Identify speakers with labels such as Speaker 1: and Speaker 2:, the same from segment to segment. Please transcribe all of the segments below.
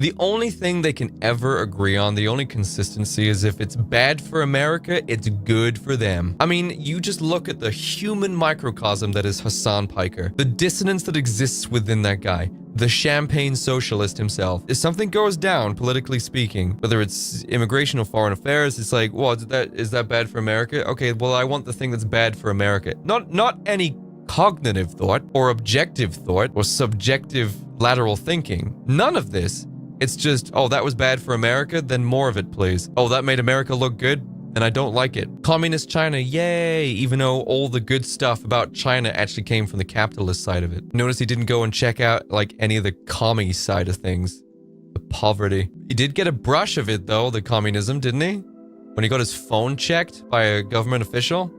Speaker 1: The only thing they can ever agree on, the only consistency, is if it's bad for America, it's good for them. I mean, you just look at the human microcosm that is Hasan Piker. The dissonance that exists within that guy. The champagne socialist himself. If something goes down, politically speaking, whether it's immigration or foreign affairs, it's like, well, is that bad for America? Okay, well, I want the thing that's bad for America. Not any cognitive thought, or objective thought, or subjective lateral thinking. None of this. It's just, oh, that was bad for America, then more of it, please. Oh, that made America look good, and I don't like it. Communist China, yay! Even though all the good stuff about China actually came from the capitalist side of it. Notice he didn't go and check out, like, any of the commie side of things. The poverty. He did get a brush of it, though, the communism, didn't he? When he got his phone checked by a government official.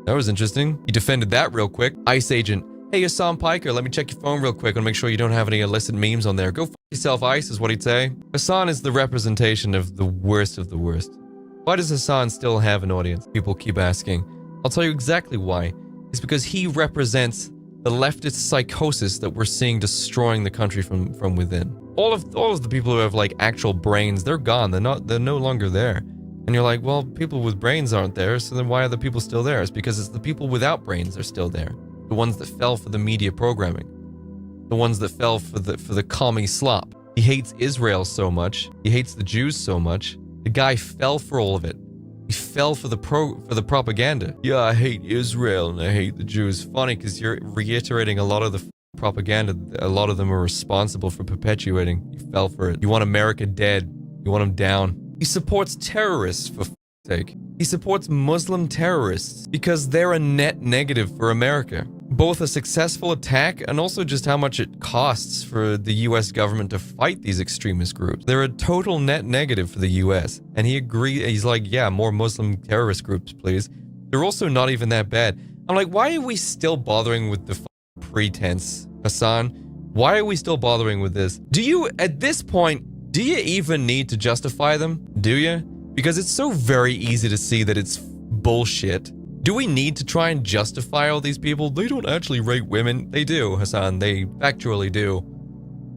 Speaker 1: That was interesting. He defended that real quick. ICE agent. Hey, Hasan Piker, let me check your phone real quick and make sure you don't have any illicit memes on there. Go f*** yourself, ICE, is what he'd say. Hasan is the representation of the worst of the worst. Why does Hasan still have an audience? People keep asking. I'll tell you exactly why. It's because he represents the leftist psychosis that we're seeing destroying the country from within. All of the people who have, like, actual brains, they're gone. They're no longer there. And you're like, well, people with brains aren't there, so then why are the people still there? It's because it's the people without brains are still there. The ones that fell for the media programming. The ones that fell for the commie slop. He hates Israel so much. He hates the Jews so much. The guy fell for all of it. He fell for the propaganda. Yeah, I hate Israel and I hate the Jews. Funny, because you're reiterating a lot of the propaganda. A lot of them are responsible for perpetuating. You fell for it. You want America dead. You want them down. He supports terrorists, for f***'s sake. He supports Muslim terrorists because they're a net negative for America. Both a successful attack and also just how much it costs for the US government to fight these extremist groups. They're a total net negative for the US. And he's like, yeah, more Muslim terrorist groups, please. They're also not even that bad. I'm like, why are we still bothering with the pretense, Hasan? Why are we still bothering with this? At this point, do you even need to justify them? Do you? Because it's so very easy to see that it's bullshit. Do we need to try and justify all these people? They don't actually rape women. They do, Hasan. They factually do.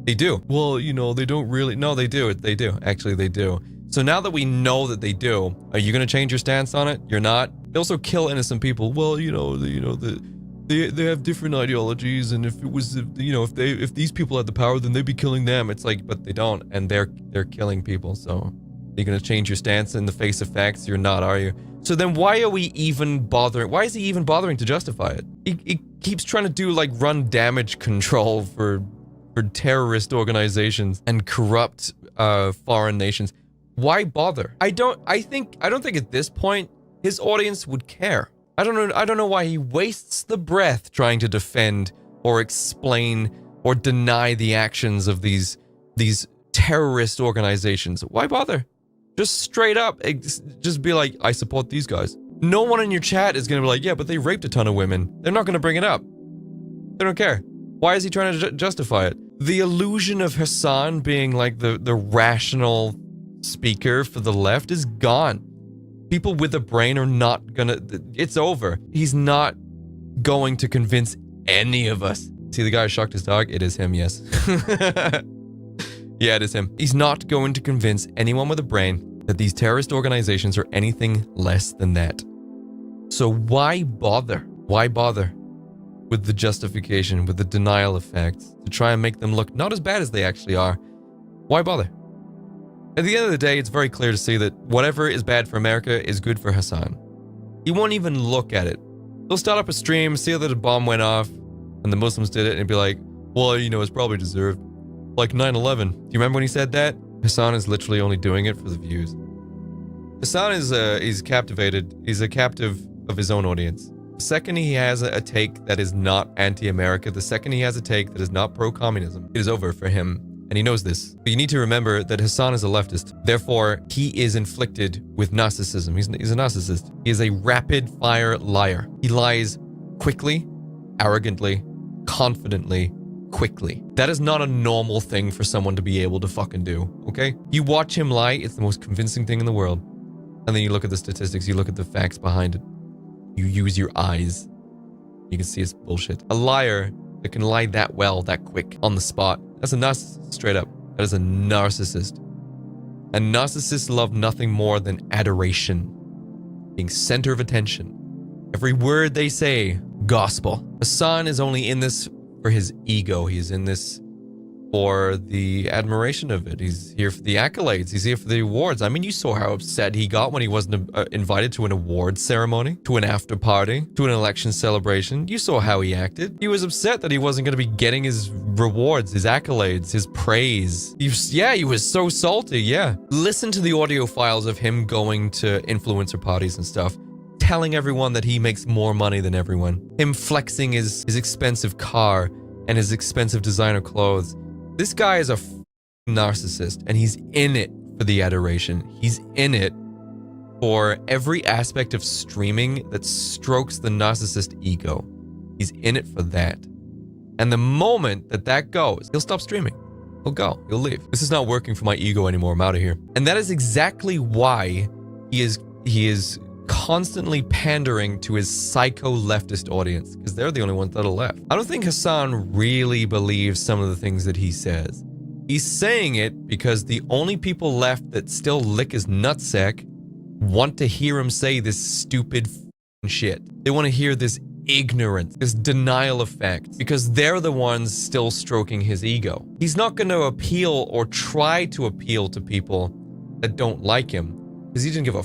Speaker 1: They do. Well, you know, they don't really. No, they do. They do. Actually, they do. So now that we know that they do, are you going to change your stance on it? You're not? They also kill innocent people. Well, they have different ideologies, and if it was, if these people had the power, then they'd be killing them. It's like, but they don't, and they're killing people. So you're going to change your stance in the face of facts? You're not, are you? So then why are we even bothering? Why is he even bothering to justify it? He keeps trying to do, like, run damage control for terrorist organizations and corrupt foreign nations. Why bother? I don't think at this point his audience would care. I don't know why he wastes the breath trying to defend or explain or deny the actions of these terrorist organizations. Why bother? Just straight up, just be like, I support these guys. No one in your chat is going to be like, yeah, but they raped a ton of women. They're not going to bring it up. They don't care. Why is he trying to justify it? The illusion of Hasan being like the rational speaker for the left is gone. People with a brain are not gonna... It's over. He's not going to convince any of us. See the guy who shocked his dog? It is him, yes. Yeah, it is him. He's not going to convince anyone with a brain that these terrorist organizations are anything less than that. So why bother? Why bother with the justification, with the denial of facts, to try and make them look not as bad as they actually are? Why bother? At the end of the day, it's very clear to see that whatever is bad for America is good for Hasan. He won't even look at it. He'll start up a stream, see that a bomb went off, and the Muslims did it, and be like, well, it's probably deserved. Like 9/11. Do you remember when he said that? Hasan is literally only doing it for the views. Hasan is captivated. He's a captive of his own audience. The second he has a take that is not anti-America, the second he has a take that is not pro-communism, it is over for him. And he knows this. But you need to remember that Hasan is a leftist. Therefore, he is inflicted with narcissism. He's a narcissist. He is a rapid-fire liar. He lies quickly, arrogantly, confidently, quickly. That is not a normal thing for someone to be able to fucking do, okay? You watch him lie, it's the most convincing thing in the world. And then you look at the statistics, you look at the facts behind it. You use your eyes. You can see it's bullshit. A liar that can lie that well, that quick, on the spot. That's a narcissist, straight up. That is a narcissist. And narcissists love nothing more than adoration, being center of attention. Every word they say, gospel. Hasan is only in this for his ego. He's in this for the admiration of it. He's here for the accolades. He's here for the awards. I mean, you saw how upset he got when he wasn't invited to an awards ceremony, to an after party, to an election celebration. You saw how he acted. He was upset that he wasn't going to be getting his rewards, his accolades, his praise. He was so salty, yeah. Listen to the audio files of him going to influencer parties and stuff, telling everyone that he makes more money than everyone. Him flexing his expensive car and his expensive designer clothes. This guy is a narcissist, and he's in it for the adoration. He's in it for every aspect of streaming that strokes the narcissist ego. He's in it for that. And the moment that goes, he'll stop streaming. He'll go. He'll leave. This is not working for my ego anymore. I'm out of here. And that is exactly why he is constantly pandering to his psycho leftist audience, because they're the only ones that are left. I don't think Hasan really believes some of the things that he says. He's saying it because the only people left that still lick his nutsack want to hear him say this stupid shit. They want to hear this ignorance, this denial of fact, because they're the ones still stroking his ego. He's not going to appeal or try to appeal to people that don't like him, because he didn't give a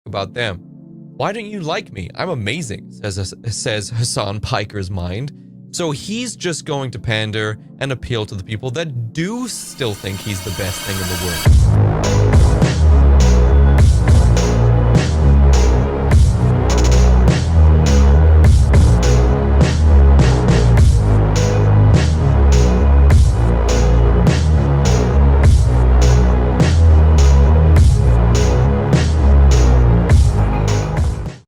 Speaker 1: about them. Why don't you like me? I'm amazing, says Hasan Piker's mind. So he's just going to pander and appeal to the people that do still think he's the best thing in the world.